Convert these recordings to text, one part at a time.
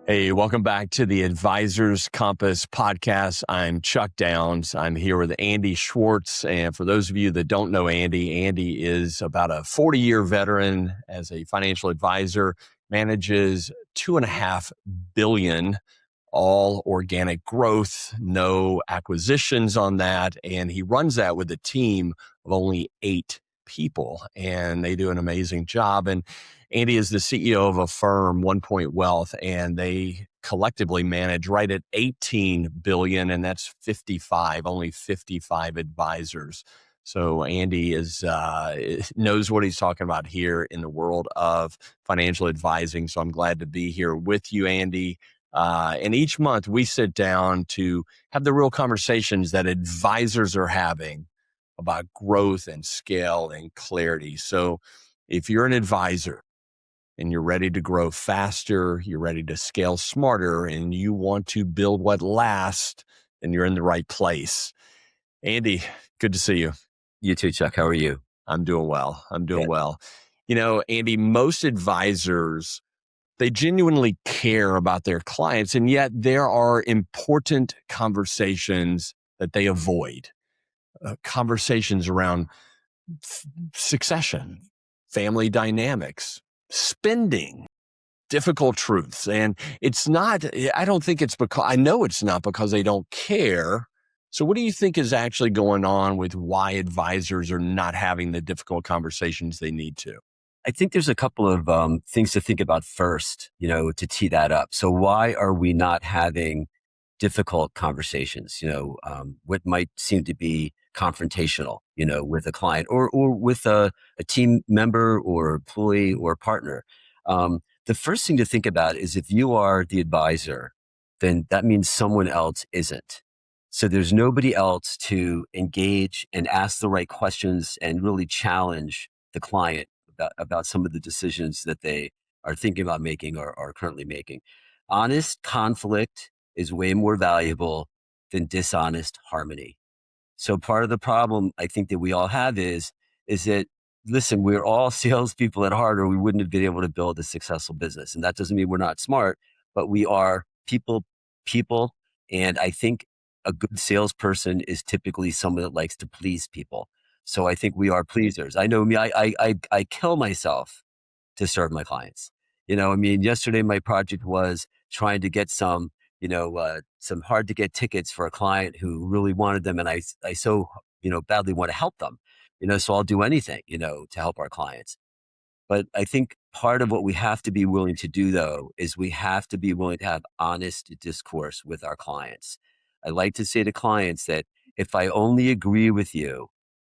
Hey, welcome back to the Advisors Compass podcast. I'm Chuck Downs. I'm here with Andy Schwartz. And for those of you that don't know Andy, Andy is about a 40-year veteran as a financial advisor, manages $2.5 billion, all organic growth, no acquisitions on that. And he runs that with a team of only 8 people, and they do an amazing job. And Andy is the CEO of a firm, One Point Wealth, and they collectively manage right at 18 billion, and that's only 55 advisors. So Andy knows what he's talking about here in the world of financial advising. So I'm glad to be here with you, Andy. And each month we sit down to have the real conversations that advisors are having about growth and scale and clarity. So if you're an advisor and you're ready to grow faster, you're ready to scale smarter, and you want to build what lasts, then you're in the right place. Andy, good to see you. You too, Chuck. How are you? I'm doing well. Well. You know, Andy, most advisors, they genuinely care about their clients, and yet there are important conversations that they avoid. Conversations around succession, family dynamics, spending, difficult truths. And I don't think it's because, I know it's not because they don't care. So what do you think is actually going on with why advisors are not having the difficult conversations they need to? I think there's a couple of things to think about first, to tee that up. So why are we not having difficult conversations? What might seem to be confrontational, with a client or with a team member or employee or partner. The first thing to think about is if you are the advisor, then that means someone else isn't. So there's nobody else to engage and ask the right questions and really challenge the client about some of the decisions that they are thinking about making or are currently making. Honest conflict is way more valuable than dishonest harmony. So part of the problem I think that we all have is that, listen, we're all salespeople at heart, or we wouldn't have been able to build a successful business. And that doesn't mean we're not smart, but we are people. And I think a good salesperson is typically someone that likes to please people. So I think we are pleasers. I know me, I kill myself to serve my clients. Yesterday my project was trying to get some hard to get tickets for a client who really wanted them. And I so, badly want to help them, so I'll do anything, to help our clients. But I think part of what we have to be willing to do, though, is we have to be willing to have honest discourse with our clients. I like to say to clients that if I only agree with you,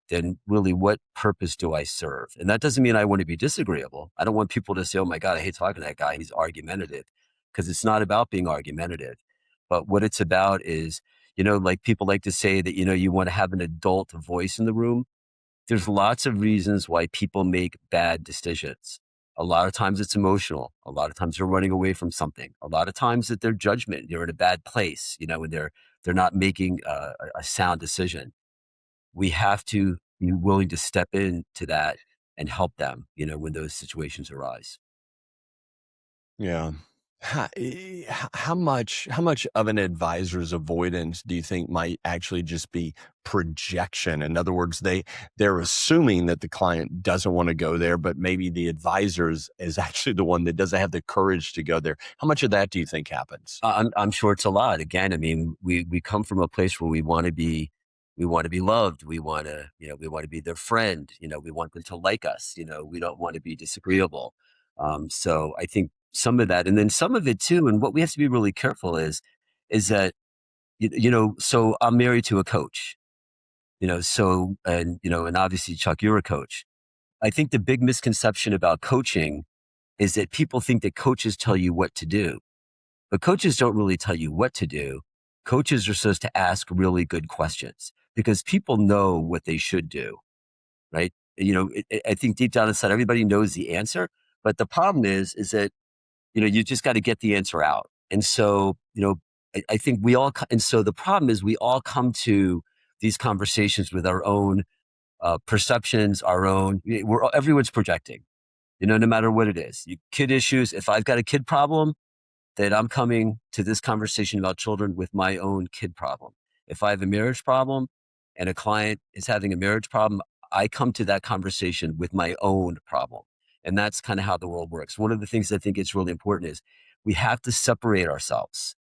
then really what purpose do I serve? And that doesn't mean I want to be disagreeable. I don't want people to say, oh my God, I hate talking to that guy. He's argumentative. Because it's not about being argumentative. But what it's about is, like people like to say that, you want to have an adult voice in the room. There's lots of reasons why people make bad decisions. A lot of times it's emotional. A lot of times they're running away from something. A lot of times that their judgment, they're in a bad place, and they're not making a sound decision. We have to be willing to step into that and help them, when those situations arise. Yeah. How much of an advisor's avoidance do you think might actually just be projection? In other words, they're assuming that the client doesn't want to go there, but maybe the advisor is actually the one that doesn't have the courage to go there. How much of that do you think happens? I'm sure it's a lot. Again, we come from a place where we want to be loved. We want to be their friend. We want them to like us. We don't want to be disagreeable. So I think some of that, and then some of it too. And what we have to be really careful is that, so I'm married to a coach, and obviously Chuck, you're a coach. I think the big misconception about coaching is that people think that coaches tell you what to do, but coaches don't really tell you what to do. Coaches are supposed to ask really good questions because people know what they should do, right? I think deep down inside, everybody knows the answer, but the problem is that, you just got to get the answer out. And so, I think and so the problem is we all come to these conversations with our own perceptions, everyone's projecting, no matter what it is. Kid issues, if I've got a kid problem, that I'm coming to this conversation about children with my own kid problem. If I have a marriage problem and a client is having a marriage problem, I come to that conversation with my own problem. And that's kind of how the world works. One of the things I think is really important is we have to separate ourselves,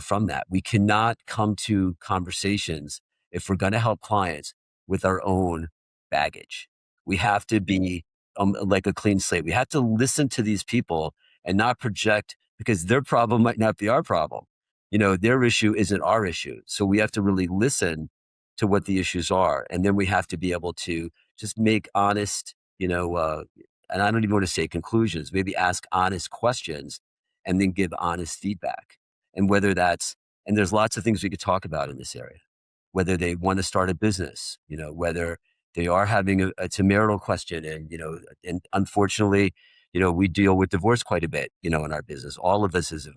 from that. We cannot come to conversations if we're going to help clients with our own baggage. We have to be like a clean slate. We have to listen to these people and not project because their problem might not be our problem. Their issue isn't our issue. So we have to really listen to what the issues are. And then we have to be able to just make honest, and I don't even want to say conclusions, maybe ask honest questions and then give honest feedback. And and there's lots of things we could talk about in this area, whether they want to start a business, whether they are having it's a marital question. And unfortunately, we deal with divorce quite a bit, in our business. All of us as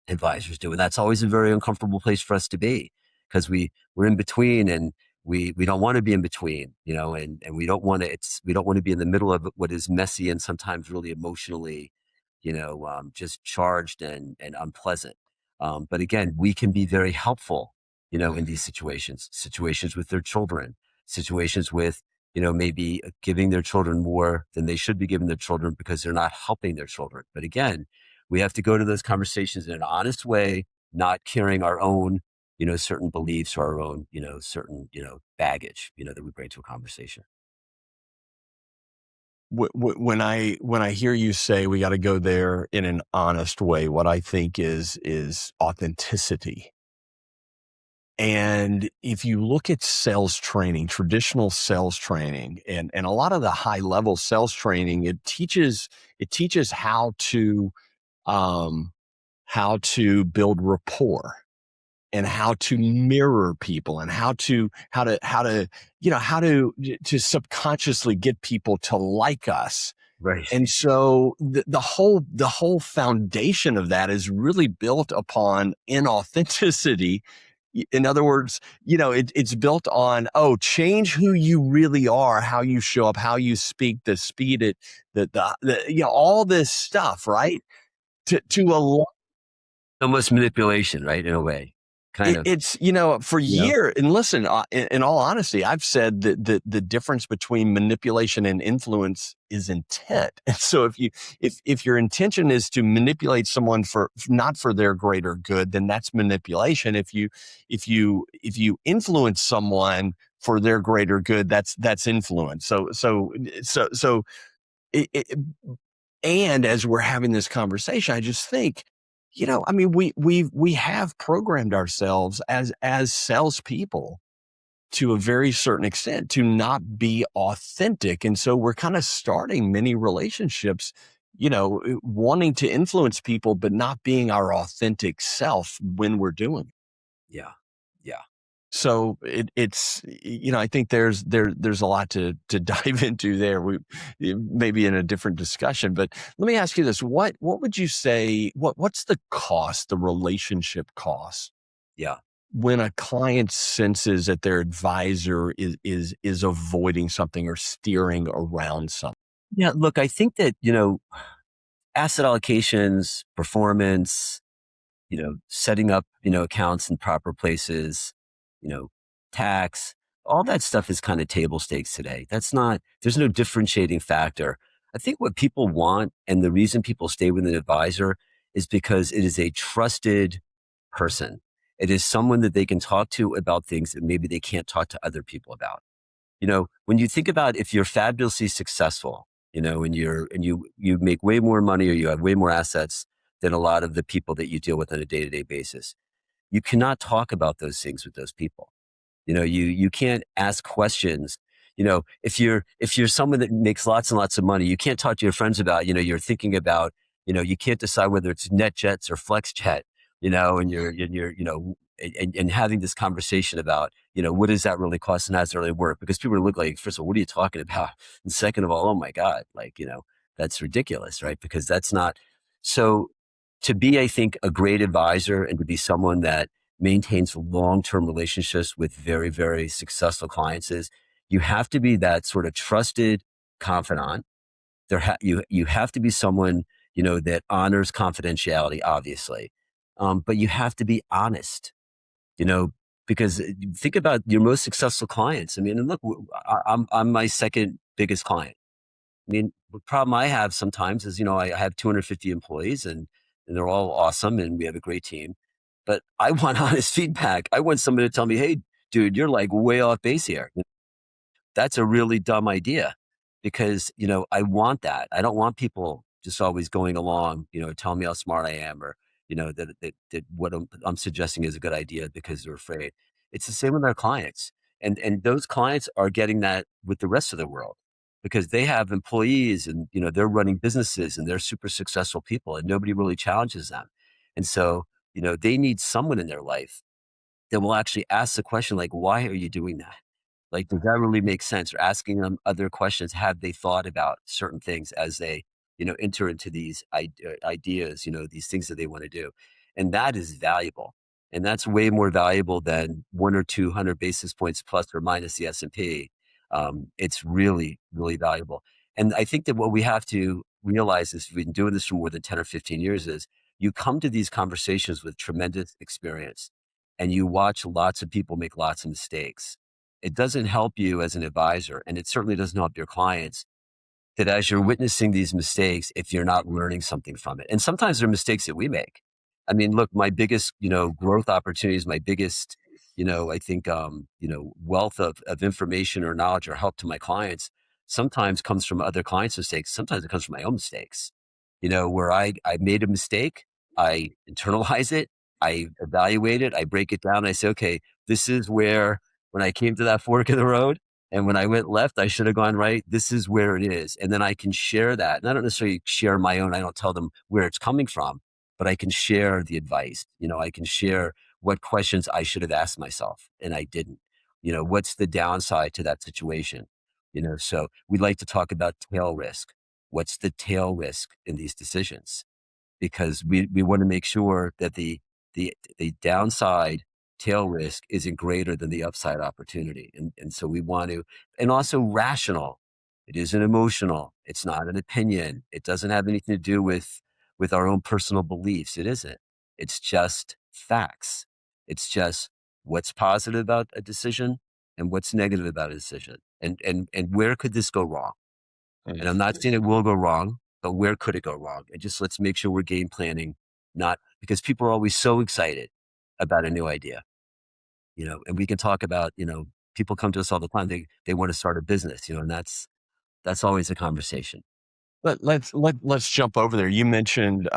advisors do. And that's always a very uncomfortable place for us to be because we're in between and we don't want to be in between, and we don't want to be in the middle of what is messy and sometimes really emotionally, just charged and unpleasant. But again, we can be very helpful, in these situations with their children, situations with, maybe giving their children more than they should be giving their children because they're not helping their children. But again, we have to go to those conversations in an honest way, not carrying our own, certain beliefs or our own, certain, baggage, that we bring to a conversation. When I hear you say we got to go there in an honest way, what I think is authenticity. And if you look at sales training, traditional sales training, and a lot of the high level sales training, it teaches um, how to build rapport and how to mirror people and how to subconsciously get people to like us. Right. And so the whole foundation of that is really built upon inauthenticity. In other words, it's built on, change who you really are, how you show up, how you speak, the speed, all this stuff, right? To a Almost manipulation, right? In a way, kind of. It's, for years, and listen, in all honesty, I've said that the difference between manipulation and influence is intent. And so if your intention is to manipulate someone not for their greater good, then that's manipulation. If you influence someone for their greater good, that's influence. So and as we're having this conversation, I just think, we have programmed ourselves as salespeople to a very certain extent to not be authentic. And so we're kind of starting many relationships, wanting to influence people, but not being our authentic self when we're doing it. Yeah. Yeah. So it's I think there's a lot to dive into there. We maybe in a different discussion, but let me ask you this: what would you say? What's the cost, the relationship cost? Yeah. When a client senses that their advisor is avoiding something or steering around something. Yeah. Look, I think that asset allocations, performance, setting up accounts in proper places, tax, all that stuff is kind of table stakes today. There's no differentiating factor. I think what people want and the reason people stay with an advisor is because it is a trusted person. It is someone that they can talk to about things that maybe they can't talk to other people about. When you think about if you're fabulously successful, and you make way more money or you have way more assets than a lot of the people that you deal with on a day-to-day basis, you cannot talk about those things with those people. You can't ask questions. If you're someone that makes lots and lots of money, you can't talk to your friends about, you're thinking about, you can't decide whether it's NetJets or FlexJet, and and having this conversation about, what does that really cost and how does it really work? Because people look like, first of all, what are you talking about? And second of all, oh my God, that's ridiculous, right? Because that's not, so to be, I think, a great advisor and to be someone that maintains long-term relationships with very, very successful clients is you have to be that sort of trusted confidant. You have to be someone, that honors confidentiality, obviously. But you have to be honest, you know, because think about your most successful clients. I mean, and look, I'm my second biggest client. I mean, the problem I have sometimes is, I have 250 employees and they're all awesome and we have a great team, but I want honest feedback. I want somebody to tell me, hey, dude, you're like way off base here. That's a really dumb idea because, I want that. I don't want people just always going along, telling me how smart I am or, that what I'm suggesting is a good idea because they're afraid. It's the same with our clients. And those clients are getting that with the rest of the world because they have employees and, they're running businesses and they're super successful people and nobody really challenges them. And so, they need someone in their life that will actually ask the question like, why are you doing that? Like, does that really make sense? Or asking them other questions. Have they thought about certain things as they, enter into these ideas, these things that they want to do? And that is valuable. And that's way more valuable than 1 or 200 basis points plus or minus the S&P. It's really, really valuable. And I think that what we have to realize is we've been doing this for more than 10 or 15 years is you come to these conversations with tremendous experience and you watch lots of people make lots of mistakes. It doesn't help you as an advisor, and it certainly doesn't help your clients that as you're witnessing these mistakes, if you're not learning something from it. And sometimes they're mistakes that we make. I mean, look, my biggest, growth opportunities, my biggest, I think, wealth of information or knowledge or help to my clients sometimes comes from other clients' mistakes. Sometimes it comes from my own mistakes, where I made a mistake, I internalize it, I evaluate it, I break it down. I say, okay, this is where, when I came to that fork in the road, and when I went left, I should have gone right. This is where it is. And then I can share that. And I don't necessarily share my own. I don't tell them where it's coming from, but I can share the advice. I can share what questions I should have asked myself and I didn't. What's the downside to that situation? So we like to talk about tail risk. What's the tail risk in these decisions? Because we want to make sure that the downside tail risk isn't greater than the upside opportunity. And so we want to, and also rational. It isn't emotional. It's not an opinion. It doesn't have anything to do with our own personal beliefs. It isn't. It's just facts. It's just what's positive about a decision and what's negative about a decision. And where could this go wrong? And I'm not saying it will go wrong, but where could it go wrong? And just let's make sure we're game planning, not because people are always so excited about a new idea, and we can talk about, people come to us all the time. They want to start a business, and that's always a conversation. Let's jump over there. You mentioned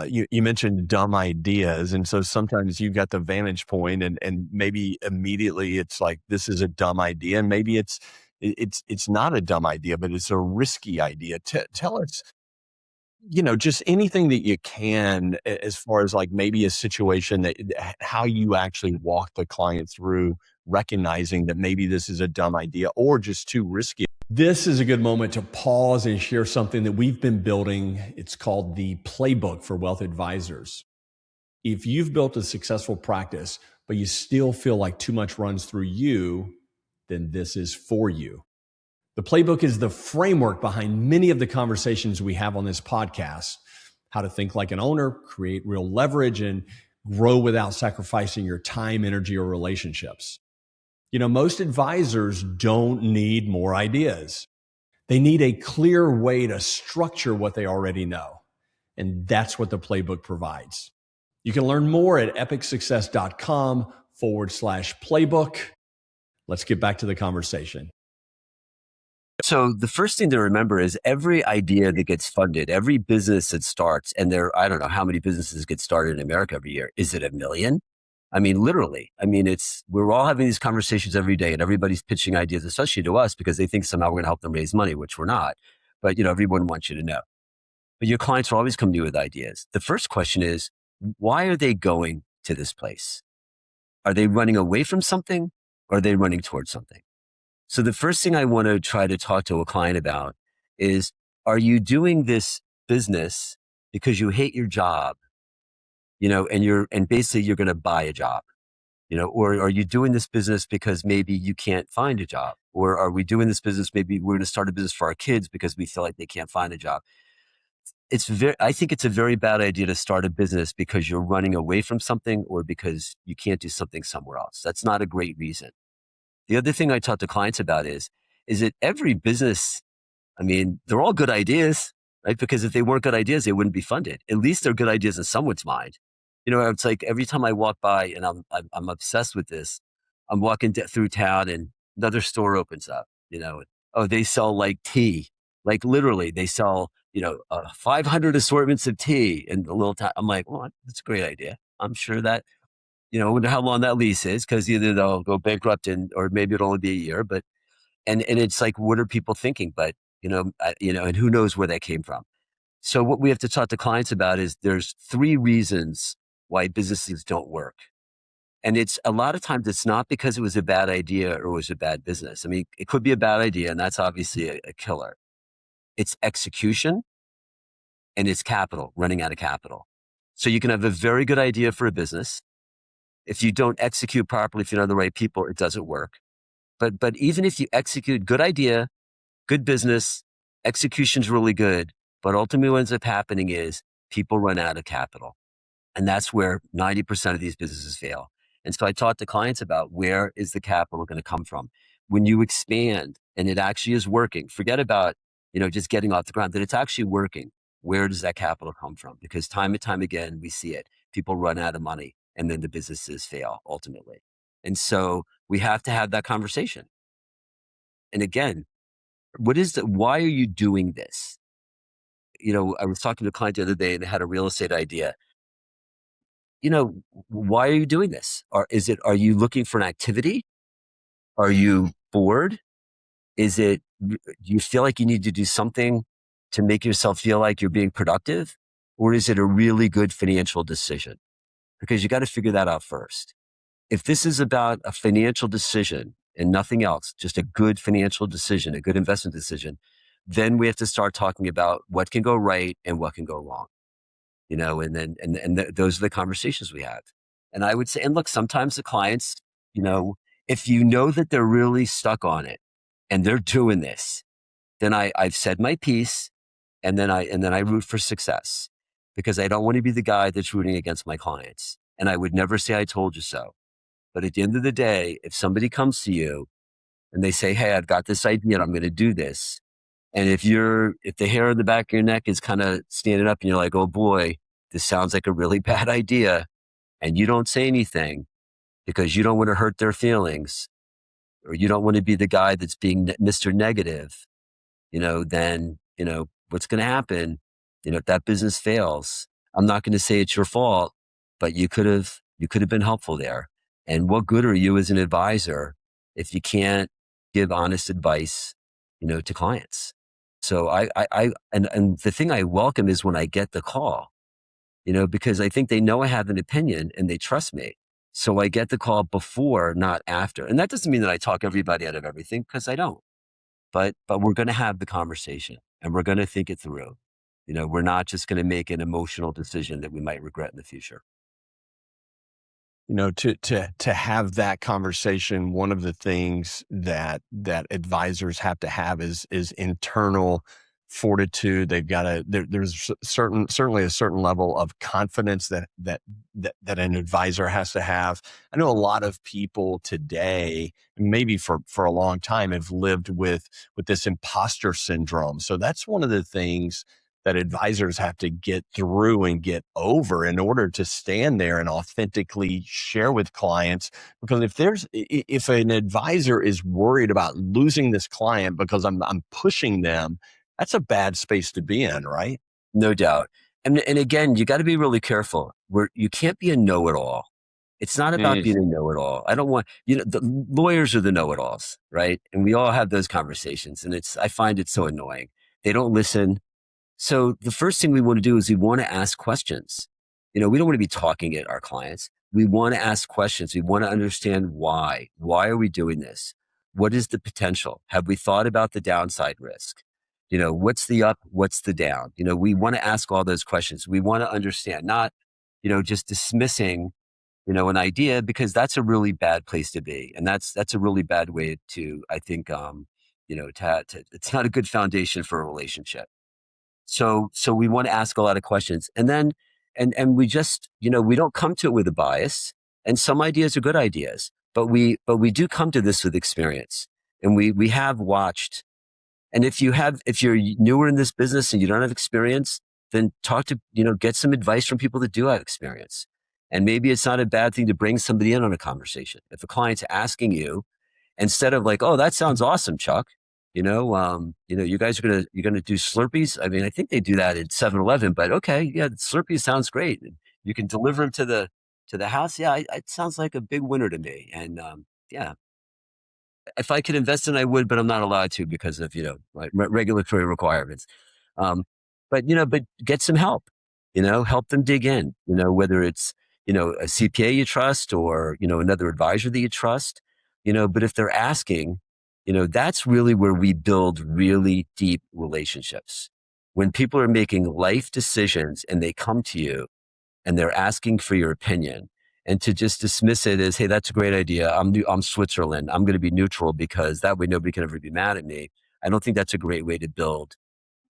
you mentioned dumb ideas, and so sometimes you've got the vantage point, and maybe immediately it's like this is a dumb idea, and maybe it's not a dumb idea, but it's a risky idea. Tell us, just anything that you can as far as like maybe a situation that how you actually walk the client through recognizing that maybe this is a dumb idea or just too risky. This is a good moment to pause and share something that we've been building. It's called the Playbook for Wealth Advisors. If you've built a successful practice, but you still feel like too much runs through you, then this is for you. The Playbook is the framework behind many of the conversations we have on this podcast: how to think like an owner, create real leverage, and grow without sacrificing your time, energy, or relationships. Most advisors don't need more ideas. They need a clear way to structure what they already know. And that's what the Playbook provides. You can learn more at epicsuccess.com/playbook. Let's get back to the conversation. So the first thing to remember is every idea that gets funded, every business that starts, and I don't know how many businesses get started in America every year. Is it 1 million? I mean, literally. I mean, we're all having these conversations every day and everybody's pitching ideas, especially to us, because they think somehow we're going to help them raise money, which we're not. But, everyone wants you to know. But your clients will always come to you with ideas. The first question is, why are they going to this place? Are they running away from something or are they running towards something? So the first thing I want to try to talk to a client about is, are you doing this business because you hate your job? And basically you're going to buy a job, or are you doing this business because maybe you can't find a job? Or are we doing this business, maybe we're going to start a business for our kids because we feel like they can't find a job? I think it's a very bad idea to start a business because you're running away from something or because you can't do something somewhere else. That's not a great reason. The other thing I talk to clients about is that every business, I mean, they're all good ideas, right? Because if they weren't good ideas, they wouldn't be funded. At least they're good ideas in someone's mind. It's like every time I walk by, and I'm obsessed with this. I'm walking through town and another store opens up, oh, they sell like tea. Like literally they sell, 500 assortments of tea in a little town. I'm like, well, that's a great idea. I'm sure that, I wonder how long that lease is, because either they'll go bankrupt or maybe it'll only be a year, but, and it's like, what are people thinking? But, and who knows where that came from. So what we have to talk to clients about is there's 3 reasons why businesses don't work. And it's a lot of times it's not because it was a bad idea or it was a bad business. I mean, it could be a bad idea, and that's obviously a killer. It's execution and it's capital, running out of capital. So you can have a very good idea for a business. If you don't execute properly, if you're not the right people, it doesn't work. But even if you execute, good idea, good business, execution's really good, but ultimately what ends up happening is people run out of capital. And that's where 90% of these businesses fail. And so I talk to clients about, where is the capital going to come from? When you expand and it actually is working, forget about, just getting off the ground, that it's actually working. Where does that capital come from? Because time and time again, we see it. People run out of money and then the businesses fail ultimately. And so we have to have that conversation. And again, why are you doing this? I was talking to a client the other day and they had a real estate idea. Why are you doing this? Are you looking for an activity? Are you bored? Do you feel like you need to do something to make yourself feel like you're being productive? Or is it a really good financial decision? Because you got to figure that out first. If this is about a financial decision and nothing else, just a good financial decision, a good investment decision, then we have to start talking about what can go right and what can go wrong. Those are the conversations we have. And I would say, and look, sometimes the clients, if you know that they're really stuck on it and they're doing this, then I've said my piece, and then I root for success, because I don't want to be the guy that's rooting against my clients. And I would never say I told you so. But at the end of the day, if somebody comes to you and they say, hey, I've got this idea and I'm going to do this. And if the hair on the back of your neck is kind of standing up and you're like, oh boy, this sounds like a really bad idea, and you don't say anything because you don't want to hurt their feelings, or you don't want to be the guy that's being Mr. Negative, then, what's going to happen, if that business fails, I'm not going to say it's your fault, but you could have been helpful there. And what good are you as an advisor if you can't give honest advice, to clients? So and the thing I welcome is when I get the call, because I think they know I have an opinion and they trust me. So I get the call before, not after. And that doesn't mean that I talk everybody out of everything, because I don't. But we're going to have the conversation and we're going to think it through. We're not just going to make an emotional decision that we might regret in the future. To have that conversation, one of the things that advisors have to have is internal fortitude. They've got to, there's certainly a certain level of confidence that an advisor has to have. I know a lot of people today, maybe for a long time, have lived with this imposter syndrome. So that's one of the things that advisors have to get through and get over in order to stand there and authentically share with clients. Because if an advisor is worried about losing this client because I'm pushing them, that's a bad space to be in, right? No doubt. And again, you got to be really careful. You can't be a know-it-all. It's not about being a know-it-all. I don't want, the lawyers are the know-it-alls, right? And we all have those conversations, and I find it so annoying. They don't listen. So the first thing we want to do is we want to ask questions. We don't want to be talking at our clients. We want to ask questions. We want to understand why. Why are we doing this? What is the potential? Have we thought about the downside risk? What's the up? What's the down? We want to ask all those questions. We want to understand, not, just dismissing, an idea, because that's a really bad place to be. And that's a really bad way to, I think, it's not a good foundation for a relationship. So we want to ask a lot of questions. And then, and we just, we don't come to it with a bias, and some ideas are good ideas, but we do come to this with experience. And we have watched. And if you're newer in this business and you don't have experience, then talk to, get some advice from people that do have experience. And maybe it's not a bad thing to bring somebody in on a conversation. If a client's asking you, instead of like, oh, that sounds awesome, Chuck. You guys you're gonna do Slurpees. I mean, I think they do that at 7-Eleven, but okay, yeah, Slurpees sounds great. You can deliver them to the house. Yeah, it sounds like a big winner to me. And yeah, if I could invest in, I would, but I'm not allowed to because of regulatory requirements. Um, but get some help. Help them dig in. Whether it's a CPA you trust or another advisor that you trust. But if they're asking, that's really where we build really deep relationships. When people are making life decisions and they come to you and they're asking for your opinion, and to just dismiss it as, hey, that's a great idea. I'm Switzerland. I'm going to be neutral because that way nobody can ever be mad at me. I don't think that's a great way to build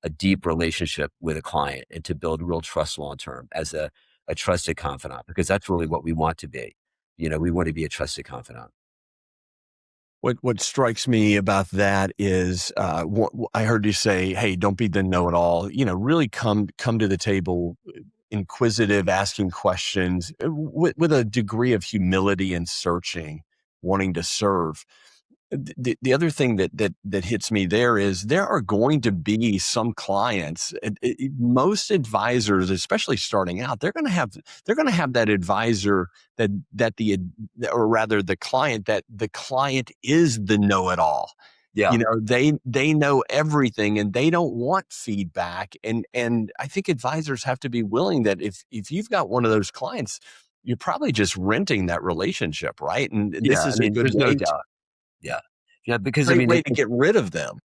a deep relationship with a client and to build real trust long-term as a trusted confidant, because that's really what we want to be. We want to be a trusted confidant. What strikes me about that is I heard you say, "Hey, don't be the know-it-all." Really come to the table inquisitive, asking questions with a degree of humility and searching, wanting to serve. The other thing that hits me there is there are going to be some clients, most advisors, especially starting out, they're going to have that advisor or rather the client, that the client is the know-it-all. Yeah. They know everything and they don't want feedback. And I think advisors have to be willing that if you've got one of those clients, you're probably just renting that relationship, right? And this is a good there's way no doubt. Yeah. Yeah. Because way to get rid of them.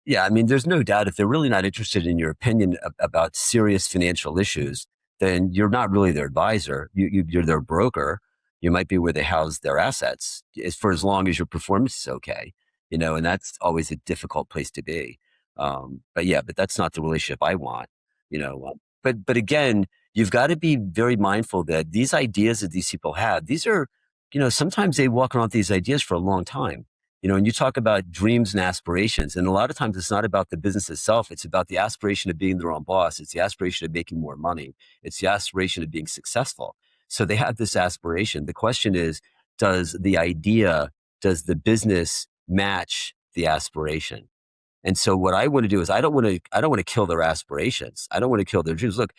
Yeah. I mean, there's no doubt if they're really not interested in your opinion about serious financial issues, then you're not really their advisor. You're their broker. You might be where they house their assets for as long as your performance is okay, and that's always a difficult place to be. But that's not the relationship I want, but again, you've got to be very mindful that these ideas that these people have, these are, sometimes they walk around with these ideas for a long time. And you talk about dreams and aspirations, and a lot of times it's not about the business itself. It's about the aspiration of being their own boss. It's the aspiration of making more money. It's the aspiration of being successful. So they have this aspiration. The question is, does the business match the aspiration? And so what I want to do is I don't want to kill their aspirations. I don't want to kill their dreams. Look,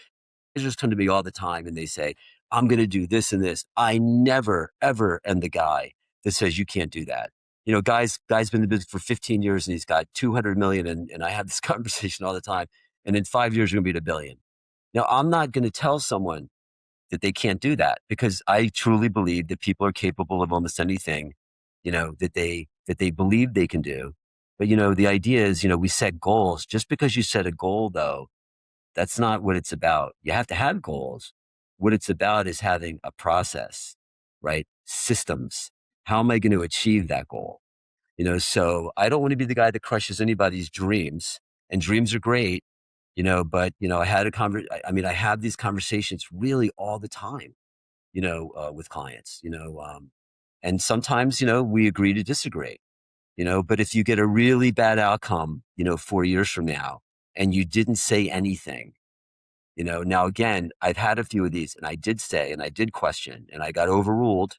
just come to me all the time and they say, I'm going to do this and this. I never, ever am the guy that says you can't do that. Guy's been in the business for 15 years and he's got 200 million. And I have this conversation all the time. And in 5 years, you're going to be at $1 billion. Now, I'm not going to tell someone that they can't do that because I truly believe that people are capable of almost anything, that they believe they can do. But, the idea is, we set goals. Just because you set a goal, though, that's not what it's about. You have to have goals. What it's about is having a process, right? Systems. How am I going to achieve that goal? So I don't want to be the guy that crushes anybody's dreams, and dreams are great, but, I had I have these conversations really all the time, with clients, and sometimes, we agree to disagree, but if you get a really bad outcome, 4 years from now, and you didn't say anything, now again, I've had a few of these and I did say, and I did question and I got overruled.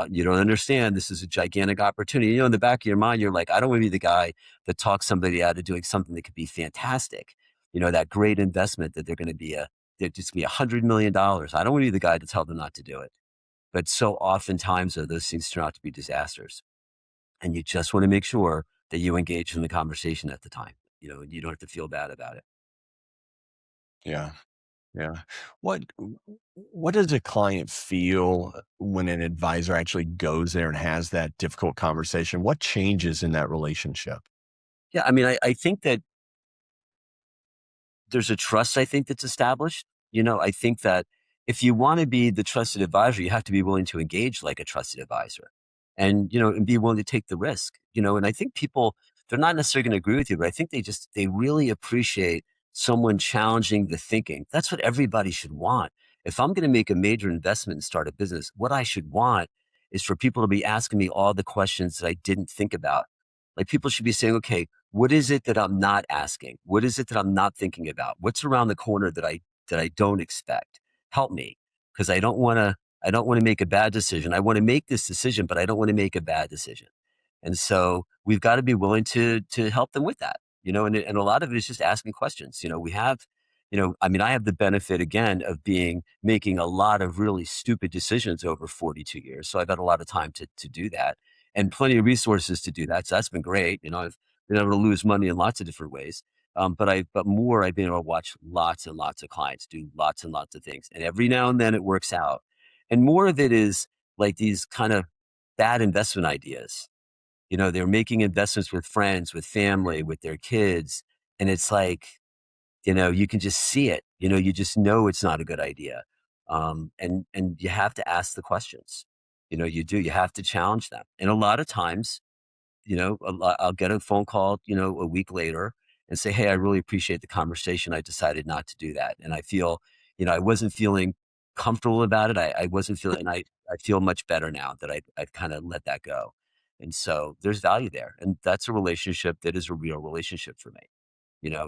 You don't understand. This is a gigantic opportunity. In the back of your mind, you're like, I don't want to be the guy that talks somebody out of doing something that could be fantastic. That great investment that they're going to be they're just going to be $100 million. I don't want to be the guy to tell them not to do it. But so oftentimes, those things turn out to be disasters. And you just want to make sure that you engage in the conversation at the time, and you don't have to feel bad about it. Yeah. Yeah. What does a client feel when an advisor actually goes there and has that difficult conversation? What changes in that relationship? Yeah. I mean, I think that there's a trust, I think, that's established. I think that if you want to be the trusted advisor, you have to be willing to engage like a trusted advisor and, and be willing to take the risk, and I think people, they're not necessarily going to agree with you, but I think they really appreciate someone challenging the thinking. That's what everybody should want. If I'm going to make a major investment and start a business, what I should want is for people to be asking me all the questions that I didn't think about. Like people should be saying, okay, what is it that I'm not asking? What is it that I'm not thinking about? What's around the corner that I don't expect? Help me. Because I don't want to make a bad decision. I want to make this decision, but I don't want to make a bad decision. And so we've got to be willing to help them with that, and a lot of it is just asking questions. We have, I have the benefit again of making a lot of really stupid decisions over 42 years. So I've had a lot of time to do that and plenty of resources to do that. So that's been great. I've been able to lose money in lots of different ways. But I've been able to watch lots and lots of clients do lots and lots of things. And every now and then it works out. And more of it is like these kind of bad investment ideas. They're making investments with friends, with family, with their kids. And it's like, you can just see it, you just know it's not a good idea. And you have to ask the questions, you have to challenge them. And a lot of times, I'll get a phone call, a week later and say, hey, I really appreciate the conversation. I decided not to do that. And I feel, I wasn't feeling comfortable about it. I wasn't feeling, and I feel much better now that I've kind of let that go. And so there's value there. And that's a relationship that is a real relationship for me.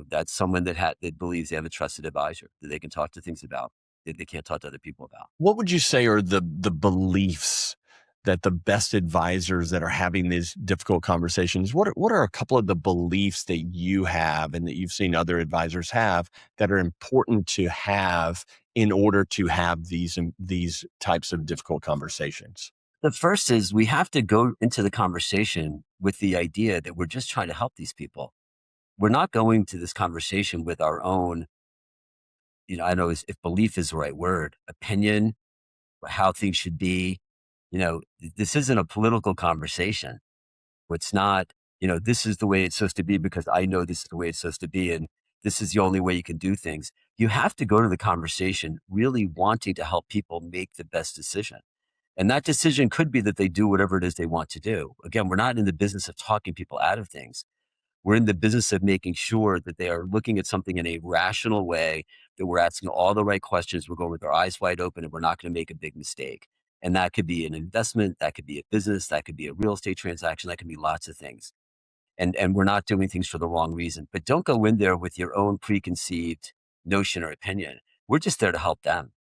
That's someone that believes they have a trusted advisor that they can talk to things about that they can't talk to other people about. What would you say are the beliefs that the best advisors that are having these difficult conversations, what are a couple of the beliefs that you have and that you've seen other advisors have that are important to have in order to have these types of difficult conversations? The first is we have to go into the conversation with the idea that we're just trying to help these people. We're not going to this conversation with our own, I don't know if belief is the right word, opinion, how things should be. This isn't a political conversation. It's not, this is the way it's supposed to be because I know this is the way it's supposed to be. And this is the only way you can do things. You have to go to the conversation really wanting to help people make the best decision. And that decision could be that they do whatever it is they want to do. Again, we're not in the business of talking people out of things. We're in the business of making sure that they are looking at something in a rational way, that we're asking all the right questions. We're going with our eyes wide open and we're not going to make a big mistake. And that could be an investment, that could be a business, that could be a real estate transaction, that could be lots of things. And we're not doing things for the wrong reason. But don't go in there with your own preconceived notion or opinion. We're just there to help them.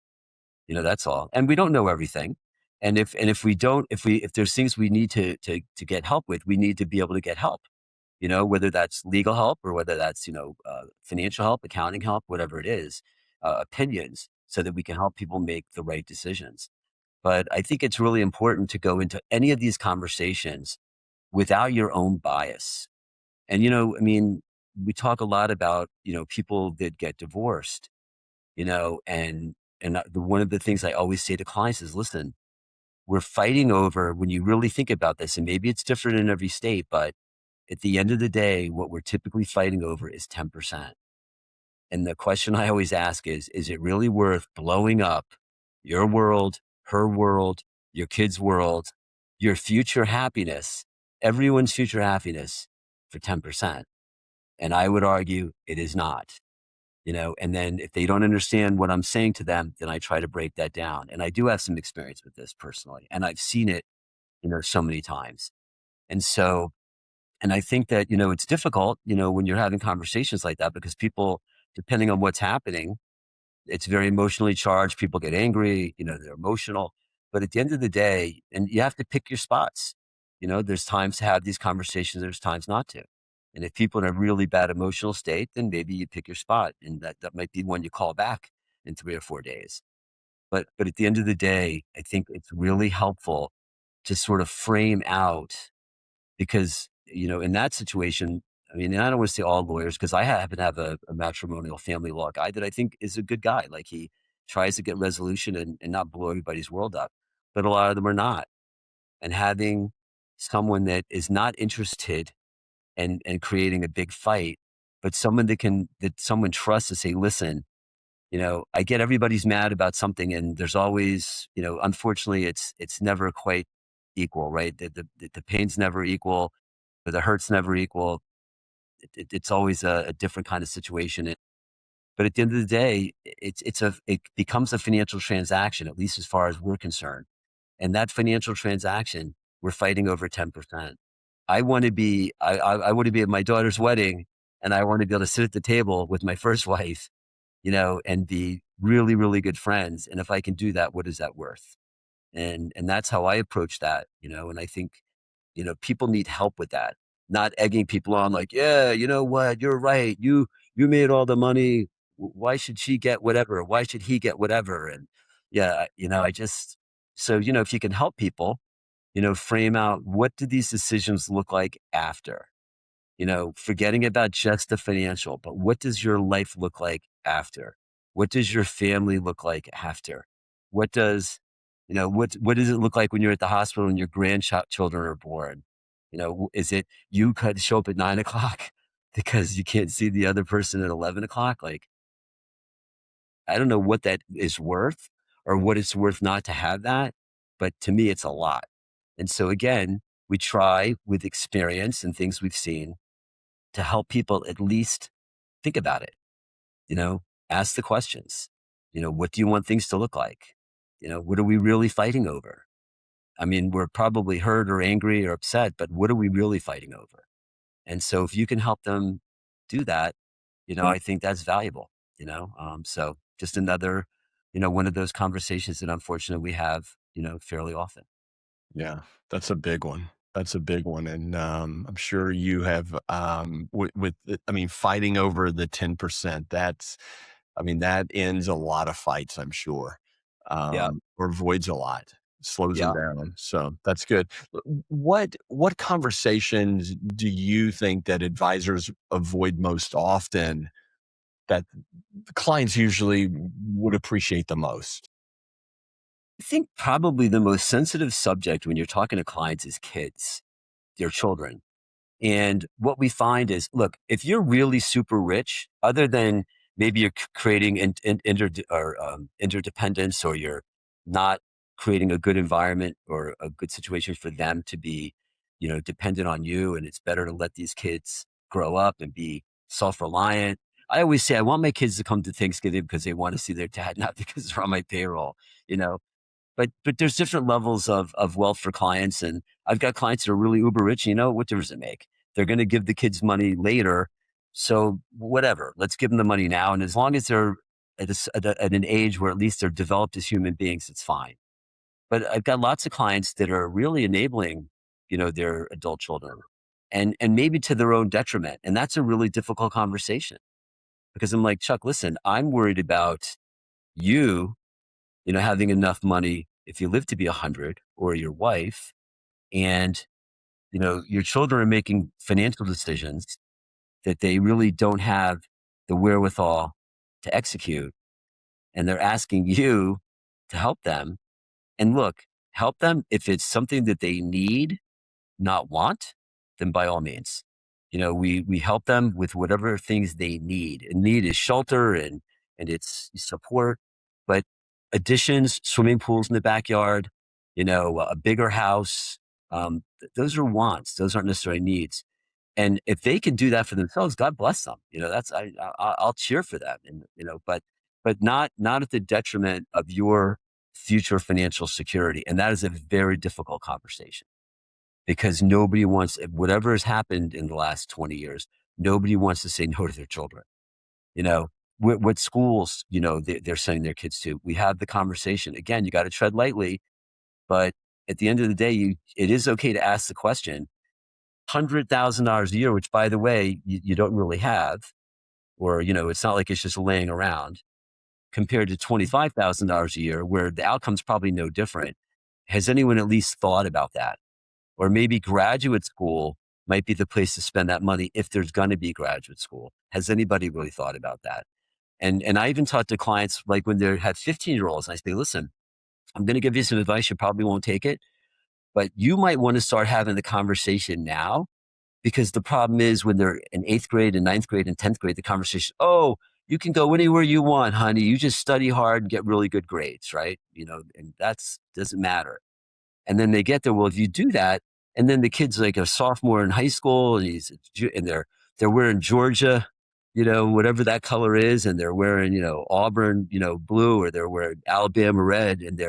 That's all. And we don't know everything. And if there's things we need to get help with, we need to be able to get help. Whether that's legal help or whether that's, financial help, accounting help, whatever it is, opinions, so that we can help people make the right decisions. But I think it's really important to go into any of these conversations without your own bias. And, we talk a lot about, people that get divorced, and one of the things I always say to clients is, listen, we're fighting over, when you really think about this, and maybe it's different in every state, but at the end of the day, what we're typically fighting over is 10%. And the question I always ask is it really worth blowing up your world, her world, your kids' world, your future happiness, everyone's future happiness for 10%? And I would argue it is not, and then if they don't understand what I'm saying to them, then I try to break that down. And I do have some experience with this personally, and I've seen it, so many times. And I think that, it's difficult, when you're having conversations like that, because people, depending on what's happening, it's very emotionally charged. People get angry, they're emotional. But at the end of the day, and you have to pick your spots. There's times to have these conversations, there's times not to. And if people are in a really bad emotional state, then maybe you pick your spot. And that might be one you call back in 3 or 4 days. But at the end of the day, I think it's really helpful to sort of frame out, because, in that situation, and I don't want to say all lawyers, because I happen to have a matrimonial family law guy that I think is a good guy. Like, he tries to get resolution and not blow everybody's world up, but a lot of them are not. And having someone that is not interested and creating a big fight, but someone that someone trusts to say, listen, I get everybody's mad about something, and there's always, unfortunately, it's never quite equal, right? The pain's never equal, or the hurt's never equal. It's always a different kind of situation. But at the end of the day, it becomes a financial transaction, at least as far as we're concerned. And that financial transaction, we're fighting over 10%. I want to be, I want to be at my daughter's wedding, and I want to be able to sit at the table with my first wife, and be really, really good friends. And if I can do that, what is that worth? And that's how I approach that, and I think, people need help with that, not egging people on like, yeah, you know what, you're right. You made all the money. Why should she get whatever? Why should he get whatever? And yeah, I just, so, if you can help people, frame out what do these decisions look like after, forgetting about just the financial, but what does your life look like after? What does your family look like after? What does, what does it look like when you're at the hospital and your grandchildren are born? Is it you could show up at 9 o'clock because you can't see the other person at 11 o'clock? Like, I don't know what that is worth or what it's worth not to have that. But to me, it's a lot. And so again, we try with experience and things we've seen to help people at least think about it, ask the questions. What do you want things to look like? What are we really fighting over? I mean, we're probably hurt or angry or upset, but what are we really fighting over? And so if you can help them do that, I think that's valuable, so just another, one of those conversations that unfortunately we have, fairly often. Yeah, that's a big one. That's a big one. And I'm sure you have, I mean, fighting over the 10%, that ends a lot of fights, I'm sure, Yeah. or avoids a lot, slows them Yeah. down. So that's good. What conversations do you think that advisors avoid most often that clients usually would appreciate the most? I think probably the most sensitive subject when you're talking to clients is kids, their children. And what we find is, look, if you're really super rich, other than maybe you're creating interdependence, or you're not creating a good environment or a good situation for them to be, dependent on you, and it's better to let these kids grow up and be self-reliant. I always say I want my kids to come to Thanksgiving because they want to see their dad, not because they're on my payroll, you know. But there's different levels of wealth for clients, and I've got clients that are really uber rich. What difference does it make? They're going to give the kids money later, so whatever. Let's give them the money now, and as long as they're at an age where at least they're developed as human beings, it's fine. But I've got lots of clients that are really enabling, their adult children, and maybe to their own detriment, and that's a really difficult conversation because I'm like, Chuck, listen, I'm worried about you having enough money if you live to be 100, or your wife, and, your children are making financial decisions that they really don't have the wherewithal to execute. And they're asking you to help them. And look, help them if it's something that they need, not want, then by all means. We help them with whatever things they need. And need is shelter and it's support, but additions, swimming pools in the backyard, a bigger house, those are wants. Those aren't necessarily needs. And if they can do that for themselves, God bless them. I'll cheer for them. And but not at the detriment of your future financial security. And that is a very difficult conversation because nobody wants, whatever has happened in the last 20 years, nobody wants to say no to their children. What schools, they're sending their kids to. We have the conversation. Again, you got to tread lightly, but at the end of the day, it is okay to ask the question. $100,000 a year, which by the way, you don't really have, or, it's not like it's just laying around, compared to $25,000 a year, where the outcome's probably no different. Has anyone at least thought about that? Or maybe graduate school might be the place to spend that money if there's going to be graduate school. Has anybody really thought about that? And I even talk to clients like when they have 15-year-olds, and I say, listen, I'm going to give you some advice. You probably won't take it, but you might want to start having the conversation now, because the problem is when they're in 8th grade and 9th grade and 10th grade, the conversation, oh, you can go anywhere you want, honey. You just study hard and get really good grades, right? And that's doesn't matter. And then they get there. Well, if you do that, and then the kid's like a sophomore in high school, and they're wearing Georgia, whatever that color is, and they're wearing, Auburn, blue, or they're wearing Alabama red, and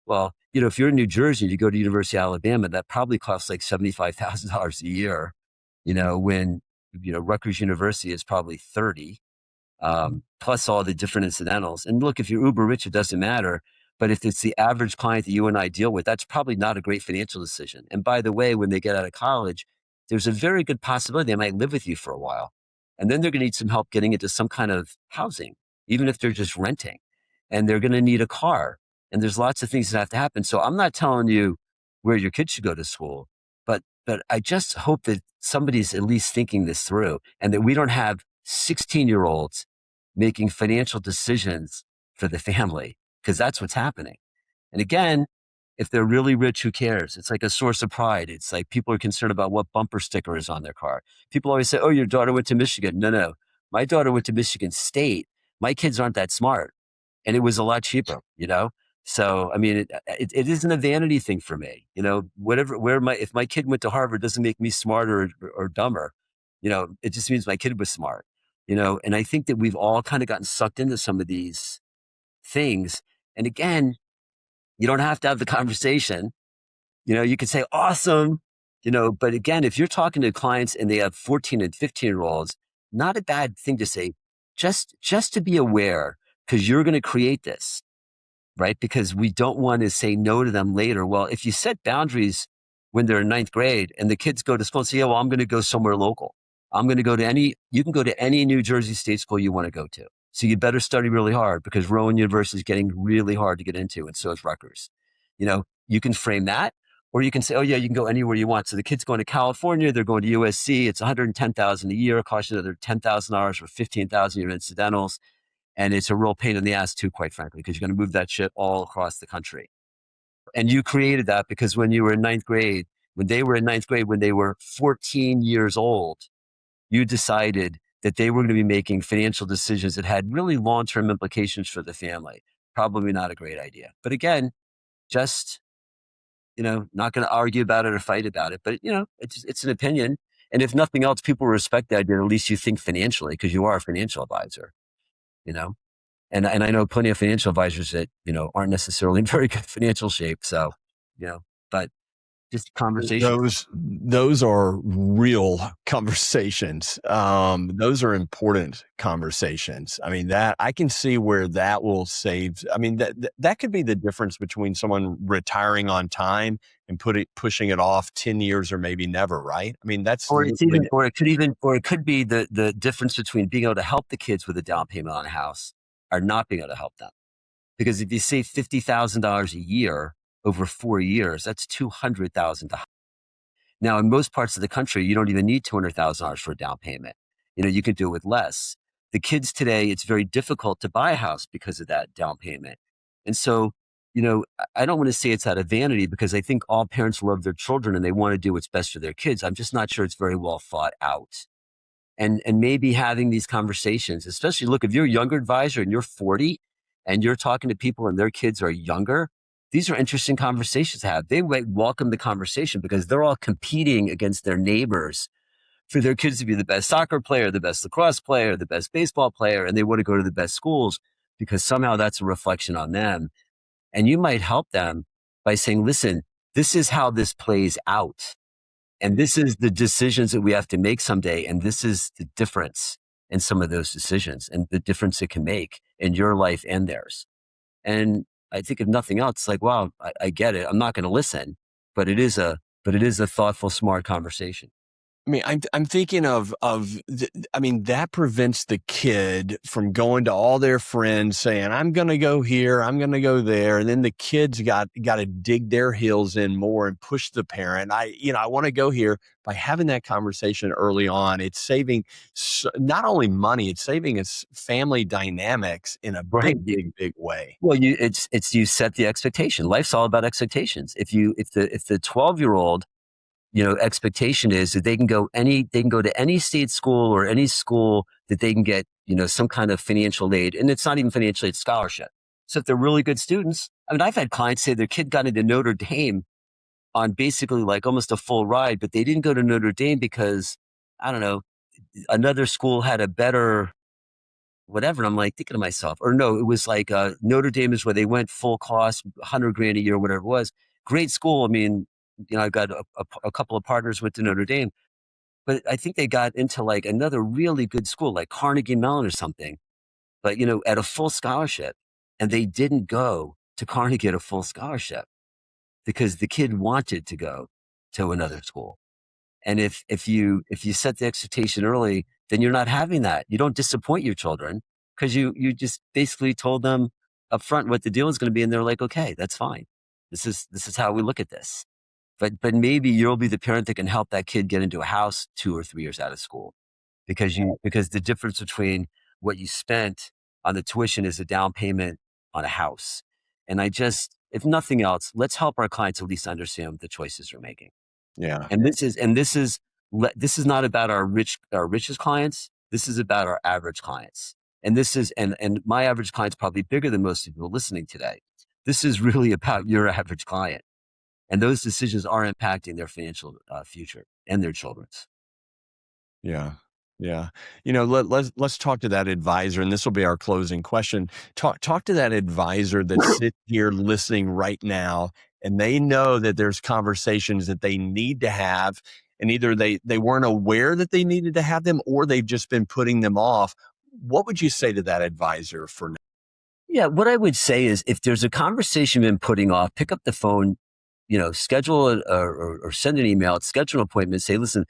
well, if you're in New Jersey, you go to University of Alabama, that probably costs like $75,000 a year, when, Rutgers University is probably 30, plus all the different incidentals. And look, if you're uber rich, it doesn't matter. But if it's the average client that you and I deal with, that's probably not a great financial decision. And by the way, when they get out of college, there's a very good possibility they might live with you for a while. And then they're going to need some help getting into some kind of housing, even if they're just renting. And they're going to need a car. And there's lots of things that have to happen. So I'm not telling you where your kids should go to school, but I just hope that somebody's at least thinking this through, and that we don't have 16-year-olds making financial decisions for the family, because that's what's happening. And again, if they're really rich, who cares? It's like a source of pride. It's like people are concerned about what bumper sticker is on their car. People always say, oh, your daughter went to Michigan. No. My daughter went to Michigan State. My kids aren't that smart. And it was a lot cheaper, So, I mean, it isn't a vanity thing for me, if my kid went to Harvard doesn't make me smarter or dumber, it just means my kid was smart, and I think that we've all kind of gotten sucked into some of these things. And again, you don't have to have the conversation, you could say, awesome, but again, if you're talking to clients and they have 14 and 15-year-olds, not a bad thing to say, just to be aware, because you're going to create this. Right? Because we don't want to say no to them later. Well, if you set boundaries when they're in ninth grade and the kids go to school and say, yeah, well, I'm going to go somewhere local. I'm going to go to you can go to any New Jersey state school you want to go to. So you better study really hard, because Rowan University is getting really hard to get into, and so is Rutgers. You can frame that, or you can say, oh yeah, you can go anywhere you want. So the kid's going to California, they're going to USC. It's $110,000 a year. It costs you another $10,000 for $15,000 your incidentals. And it's a real pain in the ass too, quite frankly, because you're going to move that shit all across the country. And you created that because when you were in ninth grade, when they were 14 years old, you decided that they were going to be making financial decisions that had really long-term implications for the family. Probably not a great idea. But again, just, not going to argue about it or fight about it. But, it's an opinion. And if nothing else, people respect the idea. At least you think financially, because you are a financial advisor. And I know plenty of financial advisors that, aren't necessarily in very good financial shape. So, but just conversation. Those are real conversations. Those are important conversations. I mean, that I can see where that will save. I mean, that could be the difference between someone retiring on time and pushing it off 10 years or maybe never. Right. I mean, it could be the difference between being able to help the kids with a down payment on a house or not being able to help them. Because if you save $50,000 a year over 4 years, that's $200,000. Now, in most parts of the country, you don't even need $200,000 for a down payment. You can do it with less. The kids today, it's very difficult to buy a house because of that down payment. And so, I don't want to say it's out of vanity, because I think all parents love their children and they want to do what's best for their kids. I'm just not sure it's very well thought out. And maybe having these conversations, especially, look, if you're a younger advisor and you're 40 and you're talking to people and their kids are younger, these are interesting conversations to have. They might welcome the conversation because they're all competing against their neighbors for their kids to be the best soccer player, the best lacrosse player, the best baseball player, and they want to go to the best schools because somehow that's a reflection on them. And you might help them by saying, listen, this is how this plays out. And this is the decisions that we have to make someday. And this is the difference in some of those decisions and the difference it can make in your life and theirs. And I think if nothing else, it's like, wow, I get it. I'm not going to listen, but it is a thoughtful, smart conversation. I mean, I'm thinking that prevents the kid from going to all their friends saying, I'm going to go here, I'm going to go there. And then the kids got to dig their heels in more and push the parent. I want to go here. By having that conversation early on, it's saving not only money, it's saving its family dynamics in a big way. Well, you set the expectation. Life's all about expectations. If the 12-year-old, expectation is that they can go to any state school or any school that they can get, some kind of financial aid. And it's not even financial aid, scholarship. So if they're really good students, I mean, I've had clients say their kid got into Notre Dame on basically like almost a full ride, but they didn't go to Notre Dame because, I don't know, another school had a better whatever. And I'm like thinking to myself, or no, it was like Notre Dame is where they went full cost, $100,000 a year, whatever it was. Great school. I mean, I've got a couple of partners went to Notre Dame, but I think they got into like another really good school, like Carnegie Mellon or something, but at a full scholarship. And they didn't go to Carnegie at a full scholarship because the kid wanted to go to another school. And if you set the expectation early, then you're not having that. You don't disappoint your children because you just basically told them up front what the deal is going to be, and they're like, okay, that's fine. This is how we look at this. But maybe you'll be the parent that can help that kid get into a house 2 or 3 years out of school, because the difference between what you spent on the tuition is a down payment on a house. And if nothing else, let's help our clients at least understand the choices they're making. Yeah. And this is not about our richest clients. This is about our average clients. And and my average client's probably bigger than most people listening today. This is really about your average client. And those decisions are impacting their financial future and their children's. Yeah. Yeah. Let's talk to that advisor, and this will be our closing question. Talk to that advisor that sits here listening right now, and they know that there's conversations that they need to have, and either they weren't aware that they needed to have them, or they've just been putting them off. What would you say to that advisor for now? Yeah, what I would say is, if there's a conversation you've been putting off, pick up the phone, schedule it or send an email, schedule an appointment, say, listen,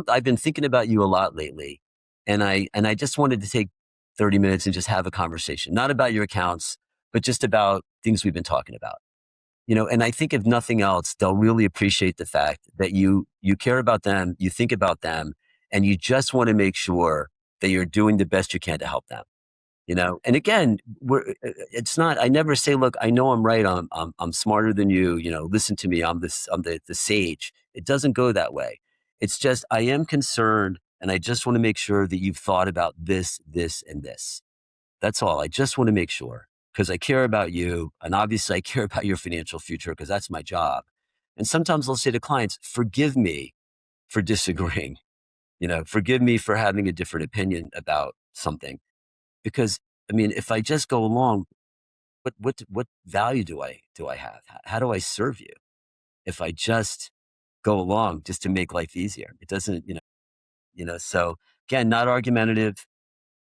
I've been thinking about you a lot lately. And I just wanted to take 30 minutes and just have a conversation, not about your accounts, but just about things we've been talking about. And I think if nothing else, they'll really appreciate the fact that you care about them, you think about them, and you just want to make sure that you're doing the best you can to help them. And again, I never say, look, I know I'm right. I'm smarter than you, listen to me. I'm the sage. It doesn't go that way. It's just, I am concerned, and I just want to make sure that you've thought about this, this, and this. That's all. I just want to make sure, because I care about you. And obviously I care about your financial future, because that's my job. And sometimes I'll say to clients, forgive me for disagreeing, forgive me for having a different opinion about something. Because if I just go along, what value do I have? How do I serve you if I just go along just to make life easier? It doesn't, so again, not argumentative,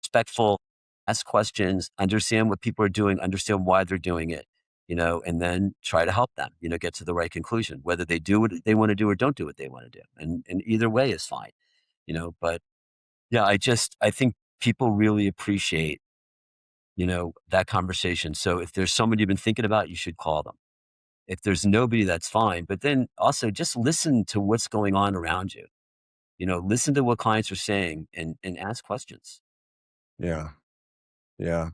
respectful, ask questions, understand what people are doing, understand why they're doing it, and then try to help them, get to the right conclusion, whether they do what they want to do or don't do what they want to do. And either way is fine, but yeah, I think people really appreciate that conversation. So if there's someone you've been thinking about, you should call them. If there's nobody, that's fine. But then also just listen to what's going on around you. Listen to what clients are saying and ask questions. Yeah. Yeah.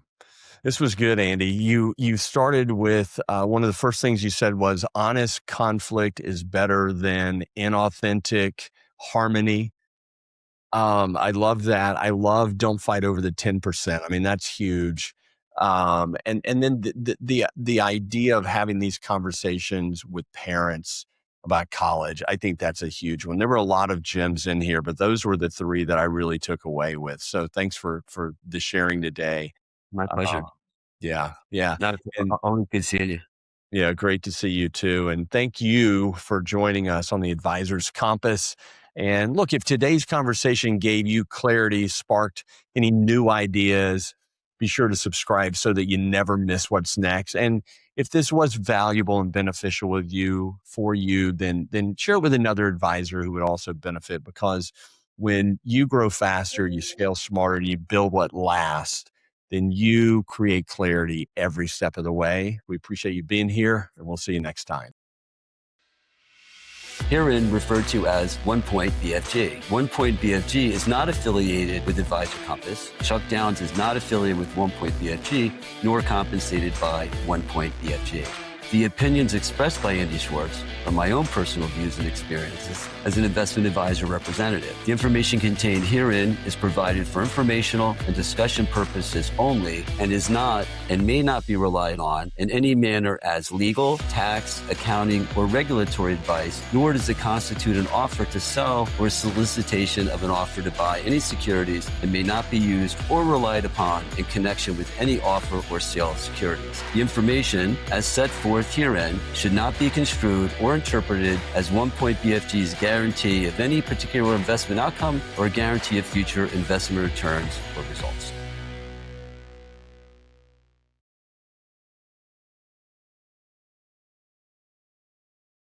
This was good, Andy. You started with one of the first things you said was honest conflict is better than inauthentic harmony. I love that. I love don't fight over the 10%. I mean, that's huge. And then the idea of having these conversations with parents about college, I think that's a huge one. There were a lot of gems in here, but those were the 3 that I really took away with. So thanks for the sharing today. My pleasure. Yeah. Yeah. Only good seeing you. Yeah. Great to see you too. And thank you for joining us on the Advisor's Compass. And look, if today's conversation gave you clarity, sparked any new ideas, be sure to subscribe so that you never miss what's next. And if this was valuable and beneficial for you, then share it with another advisor who would also benefit, because when you grow faster, you scale smarter, you build what lasts, then you create clarity every step of the way. We appreciate you being here, and we'll see you next time. Herein referred to as 1 Point BFG. 1 Point BFG is not affiliated with Advisor Compass. Chuck Downs is not affiliated with 1 Point BFG, nor compensated by 1 Point BFG. The opinions expressed by Andy Schwartz are my own personal views and experiences as an investment advisor representative. The information contained herein is provided for informational and discussion purposes only and is not and may not be relied on in any manner as legal, tax, accounting, or regulatory advice, nor does it constitute an offer to sell or solicitation of an offer to buy any securities and may not be used or relied upon in connection with any offer or sale of securities. The information, as set forth herein, should not be construed or interpreted as One Point BFG's guarantee of any particular investment outcome or guarantee of future investment returns or results.